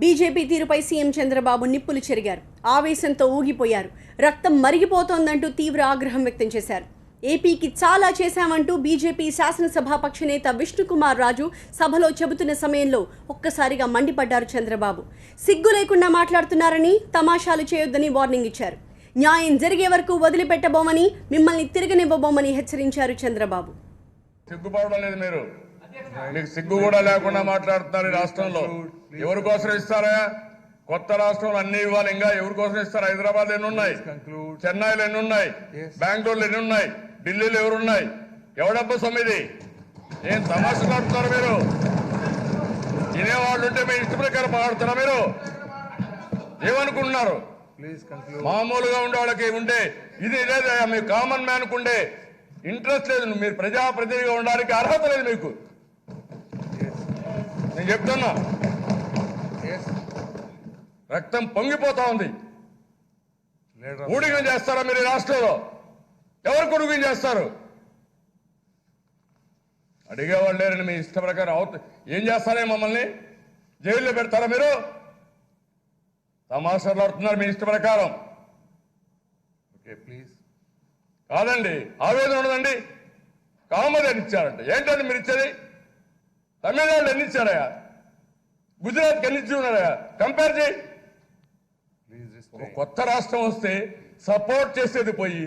BJP తీరుపై CM Chandrababu నిప్పులు చెరిగారు. ఆవేశంతో ఊగిపోయారు. రక్తం మరిగిపోతోందంటూ తీవ్ర ఆగ్రహం వ్యక్తం చేశారు. ఏపీకి చాలా చేశామంటూ బీజేపీ శాసనసభాపక్ష నేత విష్ణుకుమార్ రాజు సభలో చెబుతున్న సమయంలో ఒక్కసారిగా మండిపడ్డారు చంద్రబాబు. సిగ్గు లేకుండా మాట్లాడుతున్నారని, తమాషాలు చేయొద్దని వార్నింగ్ ఇచ్చారు. న్యాయం జరిగే వరకు వదిలిపెట్టబోమని, మిమ్మల్ని తిరగనివ్వబోమని హెచ్చరించారు చంద్రబాబు. సిగ్గుపడలేదు మీరు, మీకు సిగ్గు కూడా లేకుండా మాట్లాడుతున్నారు. ఈ రాష్ట్రంలో ఎవరి కోసం ఇస్తారా? కొత్త రాష్ట్రంలో అన్ని ఇవ్వాలి. ఇంకా ఎవరి కోసం ఇస్తారు? హైదరాబాద్ ఎన్ని ఉన్నాయి, చెన్నైలో ఎన్ని ఉన్నాయి, బెంగళూరులో ఎన్ని ఉన్నాయి, ఢిల్లీలో ఎవరున్నాయి? ఎవడబ్బ సొమ్మిది? ఏం తమాషా మాట్లాడుతున్నారు మీరు? తినేవాళ్ళు ఉంటే మీ ఇష్ట ప్రకారం మాట్లాడుతున్నా మీరు? ఏమనుకుంటున్నారు? మామూలుగా ఉండే వాళ్ళకి ఉండే ఇది లేదా? మీ కామన్ మ్యాన్కు ఉండే ఇంట్రెస్ట్ లేదు. మీరు ప్రజాప్రతినిధిగా ఉండడానికి అర్హత లేదు మీకు. నేను చెప్తున్నా, రక్తం పొంగిపోతా ఉంది. ఊడిగం చేస్తారా మీరు ఈ రాష్ట్రంలో? ఎవరికి ఊడిగం చేస్తారు? అడిగేవాళ్ళు లేరని మీ ఇష్ట ప్రకారం ఏం చేస్తారే? మమ్మల్ని జైల్లో పెడతారా మీరు? తమాషాలు ఆడుతున్నారు మీ ఇష్ట ప్రకారం. Okay please. కాదండి, ఆవేదన ఉండదండి. కామది అని ఇచ్చారంట. ఏంటంటే మీరు ఇచ్చేది? తమిళనాడులో ఎన్ని ఇచ్చారయా? గుజరాత్కి ఎన్ని ఇచ్చి ఉన్నారయా? కంపేర్ చేయి. ఒక కొత్త రాష్ట్రం వస్తే సపోర్ట్ చేసేది పోయి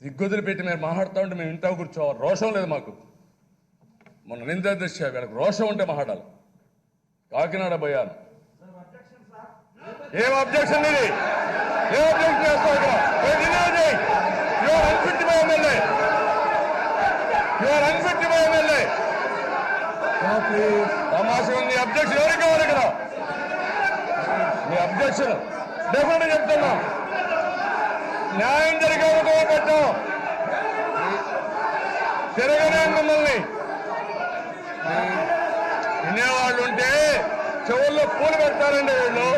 సిగ్గుదులు పెట్టి మీరు మాట్లాడుతూ ఉంటే మేము ఇంట్లో కూర్చోవాలి. రోషం లేదు మాకు. మొన్న నింద దృష్ట్యా వీళ్ళకి రోషం ఉంటే మాట్లాడాలి. కాకినాడ పోయాను. ఏం అబ్జెక్షన్ ఇది? ఏం అబ్జెక్షన్ చేస్తావు ఇక్కడ? You're unfit by MLA. You're unfit by MLA. తమాషా ఉంది. అబ్జెక్షన్ ఎవరికి కావాలి ఇక్కడ? మీ అబ్జెక్షన్ డెఫినెట్ చెప్తున్నా. న్యాయం జరిగే పెట్టాం. తిరగనే మిమ్మల్ని. వినేవాళ్ళు ఉంటే చెవుల్లో పూలు పెడతారండి వీళ్ళు.